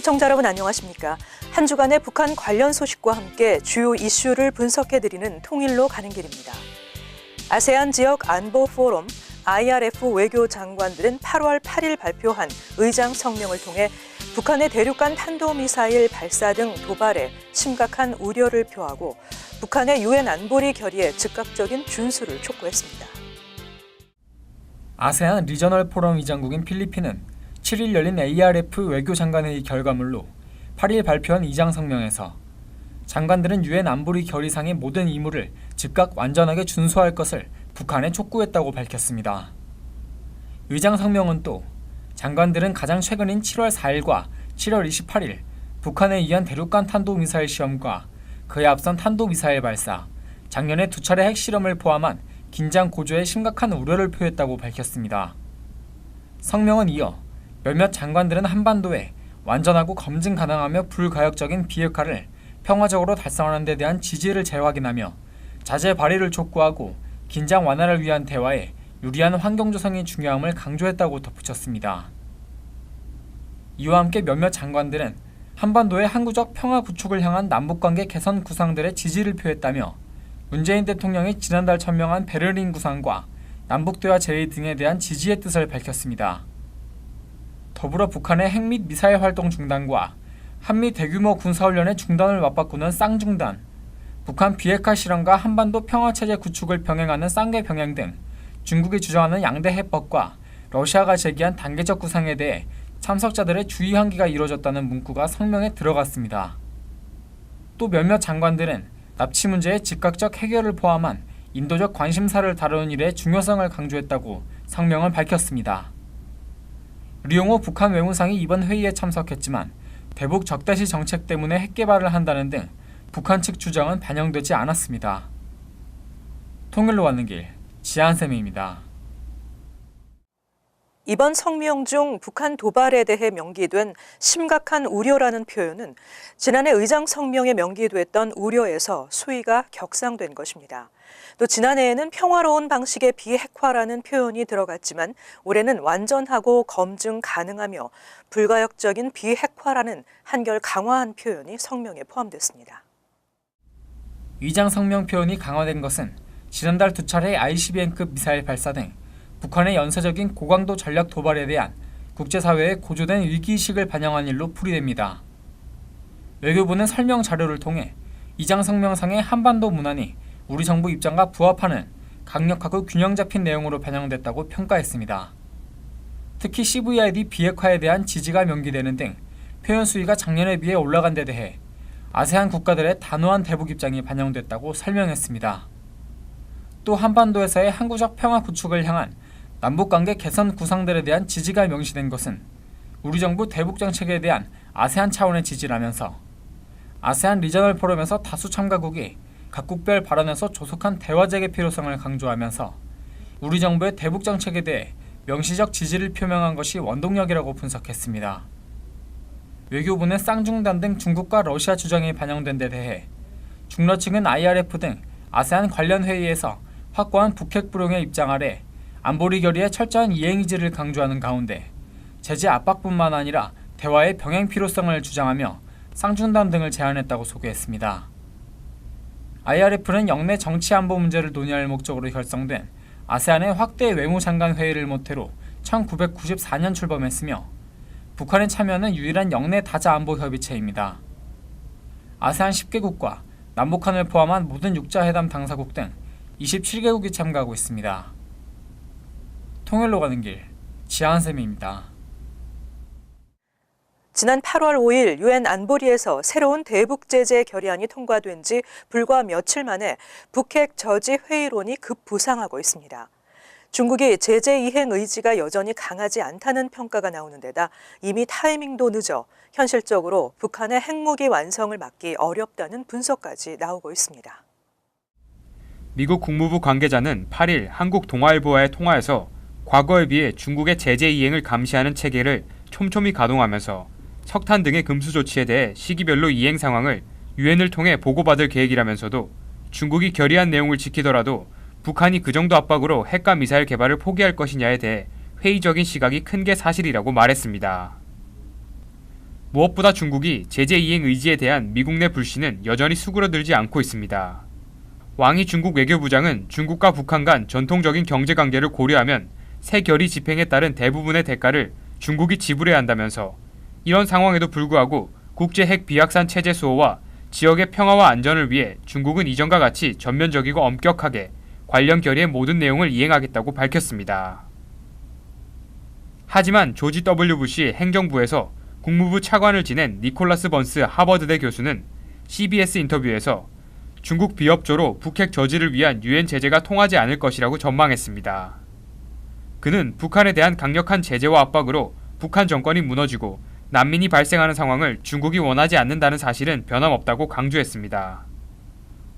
시청자 여러분 안녕하십니까? 한 주간의 북한 관련 소식과 함께 주요 이슈를 분석해드리는 통일로 가는 길입니다. 아세안 지역 안보 포럼 IRF 외교 장관들은 8월 8일 발표한 의장 성명을 통해 북한의 대륙간 탄도미사일 발사 등 도발에 심각한 우려를 표하고 북한의 유엔 안보리 결의에 즉각적인 준수를 촉구했습니다. 아세안 리저널 포럼 의장국인 필리핀은 7일 열린 ARF 외교장관회의 결과물로 8일 발표한 의장 성명에서 장관들은 유엔 안보리 결의상의 모든 의무를 즉각 완전하게 준수할 것을 북한에 촉구했다고 밝혔습니다. 의장 성명은 또 장관들은 가장 최근인 7월 4일과 7월 28일 북한에 의한 대륙간 탄도미사일 시험과 그에 앞선 탄도미사일 발사, 작년에 2차례 핵실험을 포함한 긴장 고조에 심각한 우려를 표했다고 밝혔습니다. 성명은 이어 몇몇 장관들은 한반도에 완전하고 검증 가능하며 불가역적인 비핵화를 평화적으로 달성하는 데 대한 지지를 재확인하며 자제 발의를 촉구하고 긴장 완화를 위한 대화에 유리한 환경 조성이 중요함을 강조했다고 덧붙였습니다. 이와 함께 몇몇 장관들은 한반도의 항구적 평화 구축을 향한 남북관계 개선 구상들의 지지를 표했다며 문재인 대통령이 지난달 천명한 베를린 구상과 남북대화 제의 등에 대한 지지의 뜻을 밝혔습니다. 더불어 북한의 핵 및 미사일 활동 중단과 한미 대규모 군사훈련의 중단을 맞바꾸는 쌍중단, 북한 비핵화 실험과 한반도 평화체제 구축을 병행하는 쌍계 병행 등 중국이 주장하는 양대 해법과 러시아가 제기한 단계적 구상에 대해 참석자들의 주의 환기가 이루어졌다는 문구가 성명에 들어갔습니다. 또 몇몇 장관들은 납치 문제의 즉각적 해결을 포함한 인도적 관심사를 다루는 일의 중요성을 강조했다고 성명을 밝혔습니다. 리용호 북한 외무상이 이번 회의에 참석했지만 대북 적대시 정책 때문에 핵 개발을 한다는 등 북한 측 주장은 반영되지 않았습니다. 통일로 가는 길, 지한쌤입니다. 이번 성명 중 북한 도발에 대해 명기된 심각한 우려라는 표현은 지난해 의장 성명에 명기됐던 우려에서 수위가 격상된 것입니다. 또 지난해에는 평화로운 방식의 비핵화라는 표현이 들어갔지만 올해는 완전하고 검증 가능하며 불가역적인 비핵화라는 한결 강화한 표현이 성명에 포함됐습니다. 의장 성명 표현이 강화된 것은 지난달 2차례 ICBM급 미사일 발사 등 북한의 연쇄적인 고강도 전략 도발에 대한 국제사회의 고조된 위기의식을 반영한 일로 풀이됩니다. 외교부는 설명 자료를 통해 의장 성명상의 한반도 문안이 우리 정부 입장과 부합하는 강력하고 균형 잡힌 내용으로 반영됐다고 평가했습니다. 특히 CVID 비핵화에 대한 지지가 명기되는 등 표현 수위가 작년에 비해 올라간 데 대해 아세안 국가들의 단호한 대북 입장이 반영됐다고 설명했습니다. 또 한반도에서의 항구적 평화 구축을 향한 남북관계 개선 구상들에 대한 지지가 명시된 것은 우리 정부 대북 정책에 대한 아세안 차원의 지지라면서 아세안 리저널 포럼에서 다수 참가국이 각국별 발언에서 조속한 대화 재개 필요성을 강조하면서 우리 정부의 대북 정책에 대해 명시적 지지를 표명한 것이 원동력이라고 분석했습니다. 외교부는 쌍중단 등 중국과 러시아 주장이 반영된 데 대해 중러 측은 IRF 등 아세안 관련 회의에서 확고한 북핵 불용의 입장 아래 안보리 결의의 철저한 이행 의지를 강조하는 가운데 제재 압박뿐만 아니라 대화의 병행 필요성을 주장하며 쌍중단 등을 제안했다고 소개했습니다. IRF는 영내 정치 안보 문제를 논의할 목적으로 결성된 아세안의 확대 외무장관 회의를 모태로 1994년 출범했으며 북한의 참여는 유일한 영내 다자 안보 협의체입니다. 아세안 10개국과 남북한을 포함한 모든 육자회담 당사국 등 27개국이 참가하고 있습니다. 통일로 가는 길, 지한쌤입니다. 지난 8월 5일 유엔 안보리에서 새로운 대북 제재 결의안이 통과된 지 불과 며칠 만에 북핵 저지 회의론이 급부상하고 있습니다. 중국이 제재 이행 의지가 여전히 강하지 않다는 평가가 나오는 데다 이미 타이밍도 늦어 현실적으로 북한의 핵무기 완성을 막기 어렵다는 분석까지 나오고 있습니다. 미국 국무부 관계자는 8일 한국동아일보와의 통화에서 과거에 비해 중국의 제재 이행을 감시하는 체계를 촘촘히 가동하면서 석탄 등의 금수 조치에 대해 시기별로 이행 상황을 유엔을 통해 보고받을 계획이라면서도 중국이 결의한 내용을 지키더라도 북한이 그 정도 압박으로 핵과 미사일 개발을 포기할 것이냐에 대해 회의적인 시각이 큰 게 사실이라고 말했습니다. 무엇보다 중국이 제재 이행 의지에 대한 미국 내 불신은 여전히 수그러들지 않고 있습니다. 왕이 중국 외교부장은 중국과 북한 간 전통적인 경제관계를 고려하면 새 결의 집행에 따른 대부분의 대가를 중국이 지불해야 한다면서 이런 상황에도 불구하고 국제 핵 비확산 체제 수호와 지역의 평화와 안전을 위해 중국은 이전과 같이 전면적이고 엄격하게 관련 결의의 모든 내용을 이행하겠다고 밝혔습니다. 하지만 조지 W. 부시 행정부에서 국무부 차관을 지낸 니콜라스 번스 하버드대 교수는 CBS 인터뷰에서 중국 비협조로 북핵 저지를 위한 유엔 제재가 통하지 않을 것이라고 전망했습니다. 그는 북한에 대한 강력한 제재와 압박으로 북한 정권이 무너지고 난민이 발생하는 상황을 중국이 원하지 않는다는 사실은 변함없다고 강조했습니다.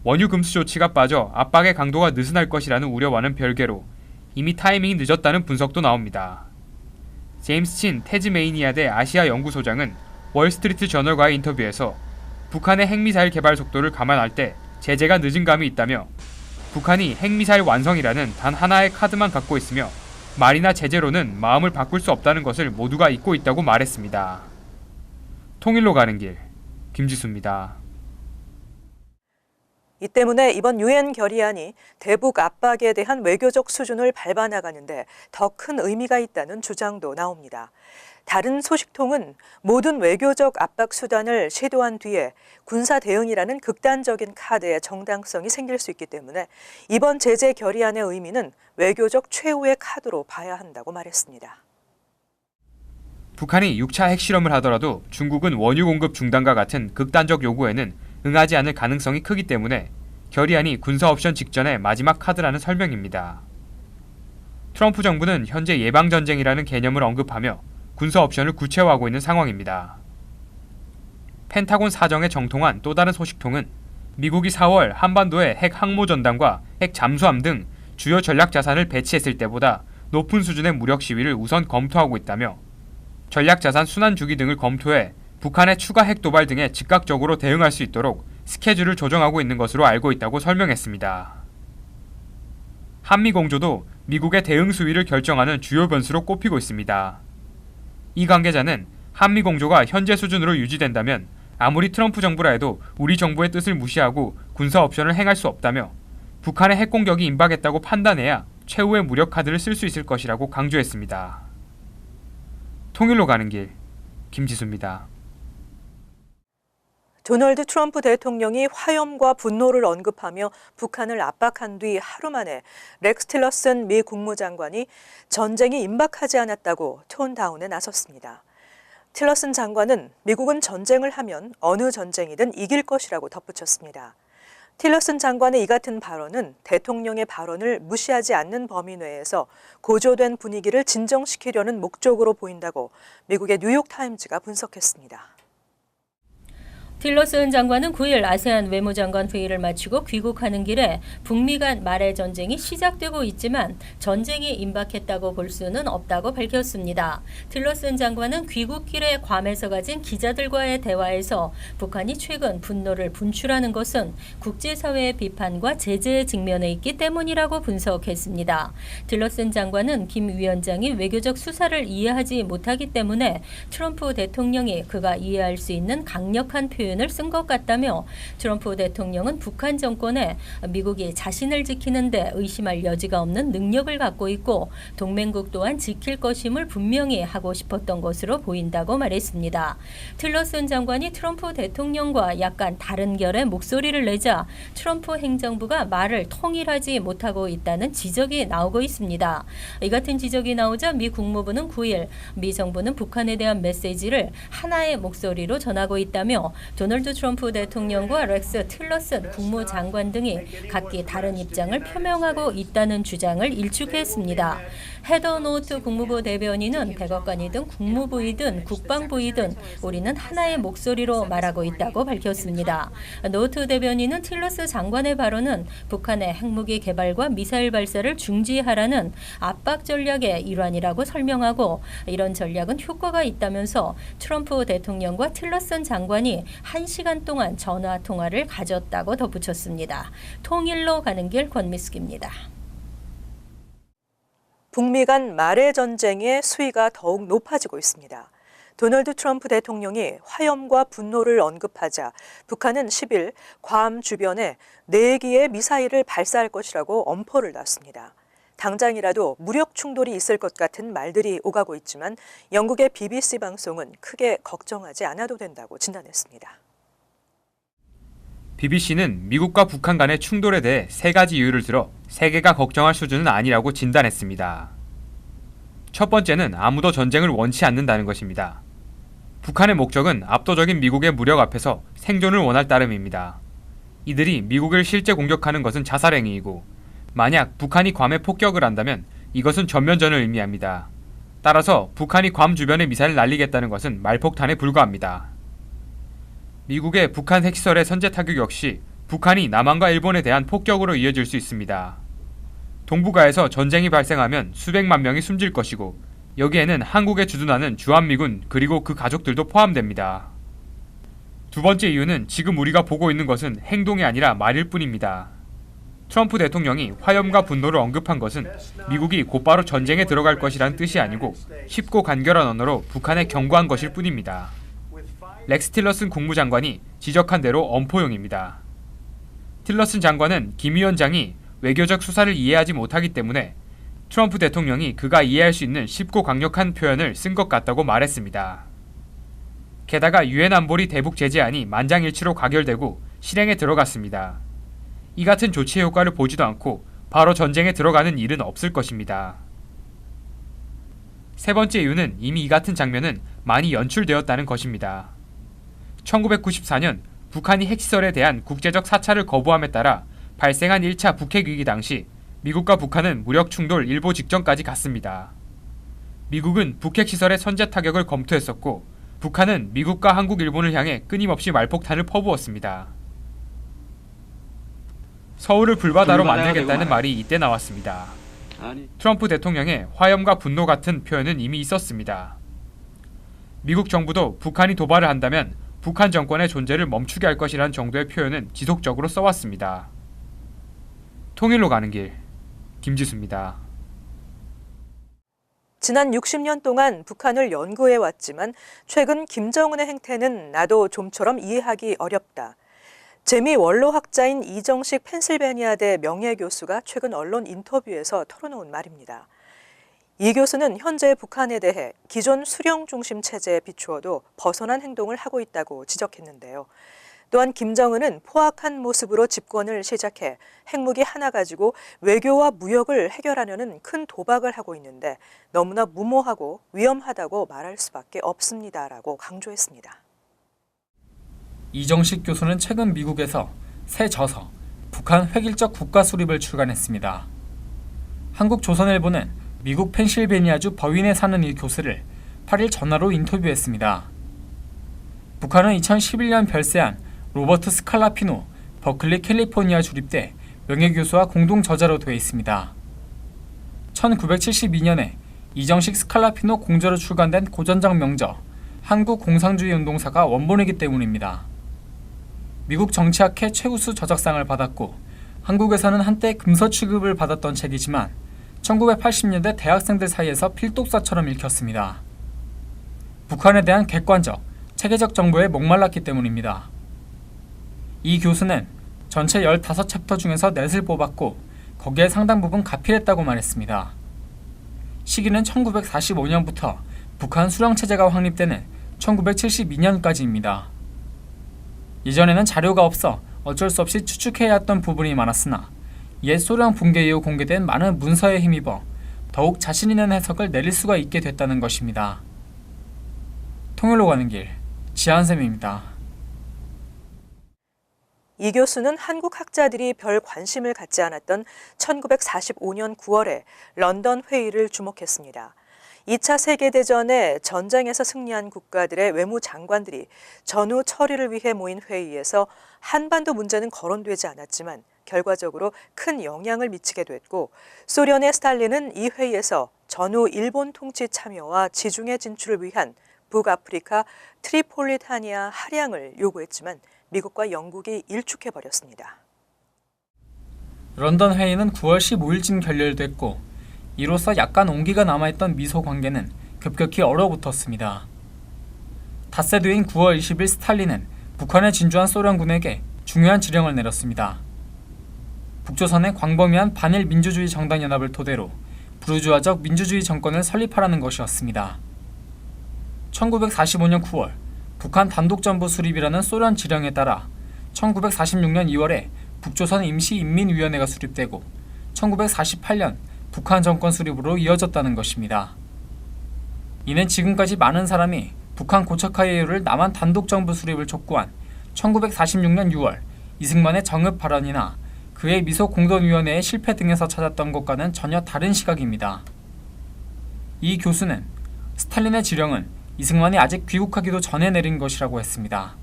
원유 금수 조치가 빠져 압박의 강도가 느슨할 것이라는 우려와는 별개로 이미 타이밍이 늦었다는 분석도 나옵니다. 제임스 친 태즈메이니아대 아시아 연구소장은 월스트리트 저널과의 인터뷰에서 북한의 핵미사일 개발 속도를 감안할 때 제재가 늦은 감이 있다며 북한이 핵미사일 완성이라는 단 하나의 카드만 갖고 있으며 말이나 제재로는 마음을 바꿀 수 없다는 것을 모두가 잊고 있다고 말했습니다. 통일로 가는 길, 김지수입니다. 이 때문에 이번 유엔 결의안이 대북 압박에 대한 외교적 수준을 밟아나가는데 더 큰 의미가 있다는 주장도 나옵니다. 다른 소식통은 모든 외교적 압박 수단을 시도한 뒤에 군사 대응이라는 극단적인 카드의 정당성이 생길 수 있기 때문에 이번 제재 결의안의 의미는 외교적 최후의 카드로 봐야 한다고 말했습니다. 북한이 6차 핵실험을 하더라도 중국은 원유 공급 중단과 같은 극단적 요구에는 응하지 않을 가능성이 크기 때문에 결의안이 군사 옵션 직전의 마지막 카드라는 설명입니다. 트럼프 정부는 현재 예방전쟁이라는 개념을 언급하며 군사 옵션을 구체화하고 있는 상황입니다. 펜타곤 사정에 정통한 또 다른 소식통은 미국이 4월 한반도에 핵 항모 전단과 핵 잠수함 등 주요 전략 자산을 배치했을 때보다 높은 수준의 무력 시위를 우선 검토하고 있다며 전략 자산 순환 주기 등을 검토해 북한의 추가 핵 도발 등에 즉각적으로 대응할 수 있도록 스케줄을 조정하고 있는 것으로 알고 있다고 설명했습니다. 한미 공조도 미국의 대응 수위를 결정하는 주요 변수로 꼽히고 있습니다. 이 관계자는 한미 공조가 현재 수준으로 유지된다면 아무리 트럼프 정부라 해도 우리 정부의 뜻을 무시하고 군사 옵션을 행할 수 없다며 북한의 핵 공격이 임박했다고 판단해야 최후의 무력 카드를 쓸 수 있을 것이라고 강조했습니다. 통일로 가는 길, 김지수입니다. 도널드 트럼프 대통령이 화염과 분노를 언급하며 북한을 압박한 뒤 하루 만에 렉스 틸러슨 미 국무장관이 전쟁이 임박하지 않았다고 톤다운에 나섰습니다. 틸러슨 장관은 미국은 전쟁을 하면 어느 전쟁이든 이길 것이라고 덧붙였습니다. 틸러슨 장관의 이 같은 발언은 대통령의 발언을 무시하지 않는 범위 내에서 고조된 분위기를 진정시키려는 목적으로 보인다고 미국의 뉴욕타임즈가 분석했습니다. 틸러슨 장관은 9일 아세안 외무장관 회의를 마치고 귀국하는 길에 북미 간 말의 전쟁이 시작되고 있지만 전쟁이 임박했다고 볼 수는 없다고 밝혔습니다. 틸러슨 장관은 귀국길에 괌에서 가진 기자들과의 대화에서 북한이 최근 분노를 분출하는 것은 국제사회의 비판과 제재에 직면해 있기 때문이라고 분석했습니다. 틸러슨 장관은 김 위원장이 외교적 수사를 이해하지 못하기 때문에 트럼프 대통령이 그가 이해할 수 있는 강력한 표현을 쓴 것 같다며 트럼프 대통령은 북한 정권에 미국이 자신을 지키는 데 의심할 여지가 없는 능력을 갖고 있고 동맹국 또한 지킬 것임을 분명히 하고 싶었던 것으로 보인다고 말했습니다. 틸러슨 장관이 트럼프 대통령과 약간 다른 결의 목소리를 내자 트럼프 행정부가 말을 통일하지 못하고 있다는 지적이 나오고 있습니다. 이 같은 지적이 나오자 미 국무부는 9일 미 정부는 북한에 대한 메시지를 하나의 목소리로 전하고 있다며 도널드 트럼프 대통령과 렉스 틸러슨 국무장관 등이 각기 다른 입장을 표명하고 있다는 주장을 일축했습니다. 헤더 노트 국무부 대변인은 백악관이든 국무부이든 국방부이든 우리는 하나의 목소리로 말하고 있다고 밝혔습니다. 노트 대변인은 틸러스 장관의 발언은 북한의 핵무기 개발과 미사일 발사를 중지하라는 압박 전략의 일환이라고 설명하고 이런 전략은 효과가 있다면서 트럼프 대통령과 틸러슨 장관이 1시간 동안 전화 통화를 가졌다고 덧붙였습니다. 통일로 가는 길 권미숙입니다. 북미 간 말의 전쟁의 수위가 더욱 높아지고 있습니다. 도널드 트럼프 대통령이 화염과 분노를 언급하자 북한은 10일 괌 주변에 4기의 미사일을 발사할 것이라고 엄포를 놨습니다. 당장이라도 무력 충돌이 있을 것 같은 말들이 오가고 있지만 영국의 BBC 방송은 크게 걱정하지 않아도 된다고 진단했습니다. BBC는 미국과 북한 간의 충돌에 대해 3가지 이유를 들어 세계가 걱정할 수준은 아니라고 진단했습니다. 첫 번째는 아무도 전쟁을 원치 않는다는 것입니다. 북한의 목적은 압도적인 미국의 무력 앞에서 생존을 원할 따름입니다. 이들이 미국을 실제 공격하는 것은 자살행위이고 만약 북한이 괌에 폭격을 한다면 이것은 전면전을 의미합니다. 따라서 북한이 괌 주변에 미사일을 날리겠다는 것은 말폭탄에 불과합니다. 미국의 북한 핵시설의 선제 타격 역시 북한이 남한과 일본에 대한 폭격으로 이어질 수 있습니다. 동북아에서 전쟁이 발생하면 수백만 명이 숨질 것이고 여기에는 한국에 주둔하는 주한미군 그리고 그 가족들도 포함됩니다. 두 번째 이유는 지금 우리가 보고 있는 것은 행동이 아니라 말일 뿐입니다. 트럼프 대통령이 화염과 분노를 언급한 것은 미국이 곧바로 전쟁에 들어갈 것이라는 뜻이 아니고 쉽고 간결한 언어로 북한에 경고한 것일 뿐입니다. 렉스 틸러슨 국무장관이 지적한 대로 엄포용입니다. 틸러슨 장관은 김 위원장이 외교적 수사를 이해하지 못하기 때문에 트럼프 대통령이 그가 이해할 수 있는 쉽고 강력한 표현을 쓴 것 같다고 말했습니다. 게다가 유엔 안보리 대북 제재안이 만장일치로 가결되고 실행에 들어갔습니다. 이 같은 조치의 효과를 보지도 않고 바로 전쟁에 들어가는 일은 없을 것입니다. 세 번째 이유는 이미 이 같은 장면은 많이 연출되었다는 것입니다. 1994년 북한이 핵시설에 대한 국제적 사찰을 거부함에 따라 발생한 1차 북핵 위기 당시 미국과 북한은 무력 충돌 일보 직전까지 갔습니다. 미국은 북핵 시설의 선제 타격을 검토했었고 북한은 미국과 한국, 일본을 향해 끊임없이 말폭탄을 퍼부었습니다. 서울을 불바다로 만들겠다는 말이 이때 나왔습니다. 트럼프 대통령의 화염과 분노 같은 표현은 이미 있었습니다. 미국 정부도 북한이 도발을 한다면 북한 정권의 존재를 멈추게 할 것이라는 정도의 표현은 지속적으로 써왔습니다. 통일로 가는 길, 김지수입니다. 지난 60년 동안 북한을 연구해왔지만 최근 김정은의 행태는 나도 좀처럼 이해하기 어렵다. 재미 원로학자인 이정식 펜실베니아대 명예교수가 최근 언론 인터뷰에서 털어놓은 말입니다. 이 교수는 현재 북한에 대해 기존 수령 중심 체제에 비추어도 벗어난 행동을 하고 있다고 지적했는데요. 또한 김정은은 포악한 모습으로 집권을 시작해 핵무기 하나 가지고 외교와 무역을 해결하려는 큰 도박을 하고 있는데 너무나 무모하고 위험하다고 말할 수밖에 없습니다라고 강조했습니다. 이정식 교수는 최근 미국에서 새 저서 북한 획일적 국가 수립을 출간했습니다. 한국 조선일보는 미국 펜실베니아주 버윈에 사는 이 교수를 8일 전화로 인터뷰했습니다. 북한은 2011년 별세한 로버트 스칼라피노 버클리 캘리포니아 주립대 명예교수와 공동 저자로 되어 있습니다. 1972년에 이정식 스칼라피노 공저로 출간된 고전적 명저 한국 공산주의 운동사가 원본이기 때문입니다. 미국 정치학회 최우수 저작상을 받았고 한국에서는 한때 금서 취급을 받았던 책이지만 1980년대 대학생들 사이에서 필독서처럼 읽혔습니다. 북한에 대한 객관적, 체계적 정보에 목말랐기 때문입니다. 이 교수는 전체 15챕터 중에서 넷을 뽑았고 거기에 상당 부분 가필했다고 말했습니다. 시기는 1945년부터 북한 수령체제가 확립되는 1972년까지입니다. 이전에는 자료가 없어 어쩔 수 없이 추측해야 했던 부분이 많았으나 옛 소련 붕괴 이후 공개된 많은 문서에 힘입어 더욱 자신 있는 해석을 내릴 수가 있게 됐다는 것입니다. 통일로 가는 길, 지한샘입니다. 이 교수는 한국 학자들이 별 관심을 갖지 않았던 1945년 9월에 런던 회의를 주목했습니다. 2차 세계대전에 전쟁에서 승리한 국가들의 외무장관들이 전후 처리를 위해 모인 회의에서 한반도 문제는 거론되지 않았지만 결과적으로 큰 영향을 미치게 됐고 소련의 스탈린은 이 회의에서 전후 일본 통치 참여와 지중해 진출을 위한 북아프리카 트리폴리타니아 할양을 요구했지만 미국과 영국이 일축해버렸습니다. 런던 회의는 9월 15일쯤 결렬됐고 이로써 약간 온기가 남아있던 미소 관계는 급격히 얼어붙었습니다. 닷새 뒤인 9월 20일 스탈린은 북한에 진주한 소련군에게 중요한 지령을 내렸습니다. 북조선의 광범위한 반일 민주주의 정당 연합을 토대로 부르주아적 민주주의 정권을 설립하라는 것이었습니다. 1945년 9월 북한 단독정부 수립이라는 소련 지령에 따라 1946년 2월에 북조선 임시인민위원회가 수립되고 1948년 북한 정권 수립으로 이어졌다는 것입니다. 이는 지금까지 많은 사람이 북한 고착화의 이유를 남한 단독정부 수립을 촉구한 1946년 6월 이승만의 정읍 발언이나 그의 미소 공동위원회의 실패 등에서 찾았던 것과는 전혀 다른 시각입니다. 이 교수는 스탈린의 지령은 이승만이 아직 귀국하기도 전에 내린 것이라고 했습니다.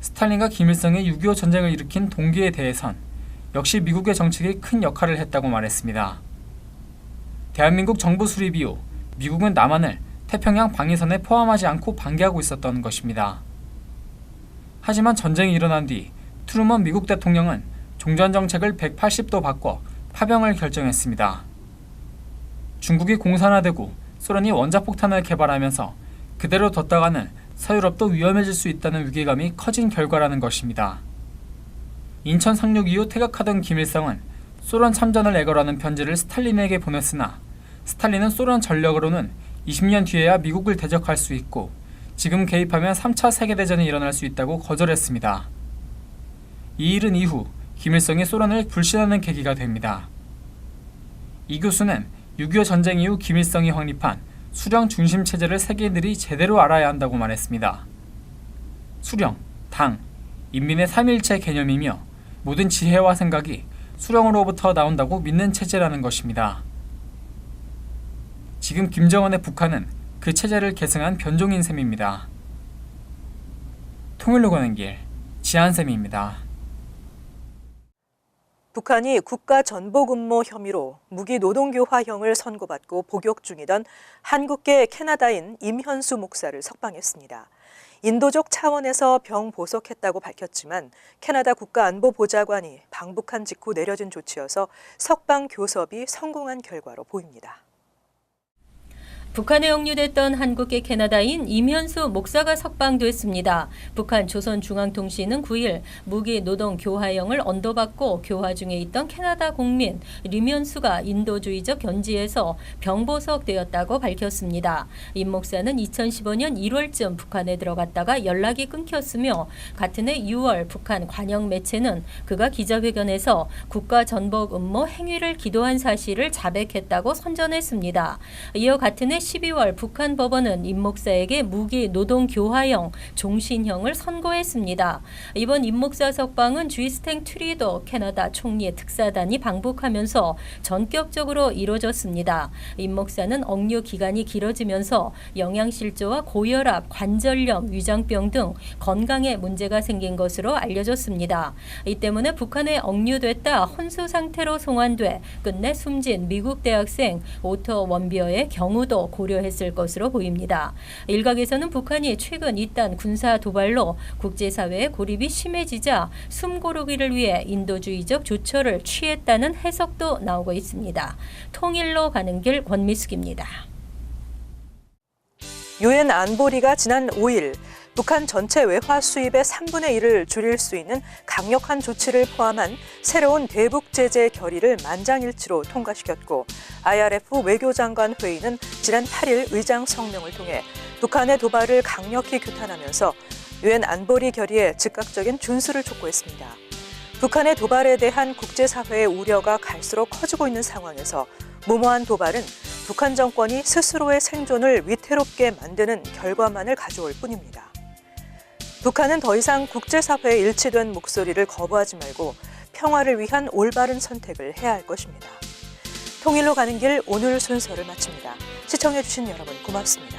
스탈린과 김일성이 6.25 전쟁을 일으킨 동기에 대해선 역시 미국의 정책이 큰 역할을 했다고 말했습니다. 대한민국 정부 수립 이후 미국은 남한을 태평양 방위선에 포함하지 않고 반기하고 있었던 것입니다. 하지만 전쟁이 일어난 뒤 트루먼 미국 대통령은 종전 정책을 180도 바꿔 파병을 결정했습니다. 중국이 공산화되고 소련이 원자폭탄을 개발하면서 그대로 뒀다가는 서유럽도 위험해질 수 있다는 위기감이 커진 결과라는 것입니다. 인천 상륙 이후 퇴각하던 김일성은 소련 참전을 애걸하는 편지를 스탈린에게 보냈으나 스탈린은 소련 전력으로는 20년 뒤에야 미국을 대적할 수 있고 지금 개입하면 3차 세계대전이 일어날 수 있다고 거절했습니다. 이 일은 이후 김일성이 소련을 불신하는 계기가 됩니다. 이 교수는 6.25 전쟁 이후 김일성이 확립한 수령 중심 체제를 세계인들이 제대로 알아야 한다고 말했습니다. 수령, 당, 인민의 삼일체 개념이며 모든 지혜와 생각이 수령으로부터 나온다고 믿는 체제라는 것입니다. 지금 김정은의 북한은 그 체제를 계승한 변종인 셈입니다. 통일로 가는 길, 지한쌤입니다. 북한이 국가전복음모 혐의로 무기노동교화형을 선고받고 복역 중이던 한국계 캐나다인 임현수 목사를 석방했습니다. 인도적 차원에서 병보석했다고 밝혔지만 캐나다 국가안보보좌관이 방북한 직후 내려진 조치여서 석방 교섭이 성공한 결과로 보입니다. 북한에 억류됐던 한국계 캐나다인 임현수 목사가 석방됐습니다. 북한 조선중앙통신은 9일 무기 노동 교화형을 언도받고 교화 중에 있던 캐나다 국민 임현수가 인도주의적 견지에서 병보석되었다고 밝혔습니다. 임 목사는 2015년 1월쯤 북한에 들어갔다가 연락이 끊겼으며 같은 해 6월 북한 관영 매체는 그가 기자회견에서 국가전복 음모 행위를 기도한 사실을 자백했다고 선전했습니다. 이어 같은 해 12월 북한 법원은 임 목사에게 무기 노동 교화형 종신형을 선고했습니다. 이번 임 목사 석방은 주이스탱 트리더 캐나다 총리의 특사단이 방북하면서 전격적으로 이루어졌습니다. 임 목사는 억류 기간이 길어지면서 영양실조와 고혈압, 관절염, 위장병 등 건강에 문제가 생긴 것으로 알려졌습니다. 이 때문에 북한에 억류됐다 혼수 상태로 송환돼 끝내 숨진 미국 대학생 오터 원비어의 경우도 고려했을 것으로 보입니다. 일각에서는 북한이 최근 이딴 군사 도발로 국제사회의 고립이 심해지자 숨고르기를 위해 인도주의적 조처를 취했다는 해석도 나오고 있습니다. 통일로 가는 길 권미숙입니다. 유엔 안보리가 지난 5일 북한 전체 외화 수입의 3분의 1을 줄일 수 있는 강력한 조치를 포함한 새로운 대북 제재 결의를 만장일치로 통과시켰고 IRF 외교장관 회의는 지난 8일 의장 성명을 통해 북한의 도발을 강력히 규탄하면서 유엔 안보리 결의에 즉각적인 준수를 촉구했습니다. 북한의 도발에 대한 국제사회의 우려가 갈수록 커지고 있는 상황에서 무모한 도발은 북한 정권이 스스로의 생존을 위태롭게 만드는 결과만을 가져올 뿐입니다. 북한은 더 이상 국제사회의 일치된 목소리를 거부하지 말고 평화를 위한 올바른 선택을 해야 할 것입니다. 통일로 가는 길 오늘 순서를 마칩니다. 시청해주신 여러분 고맙습니다.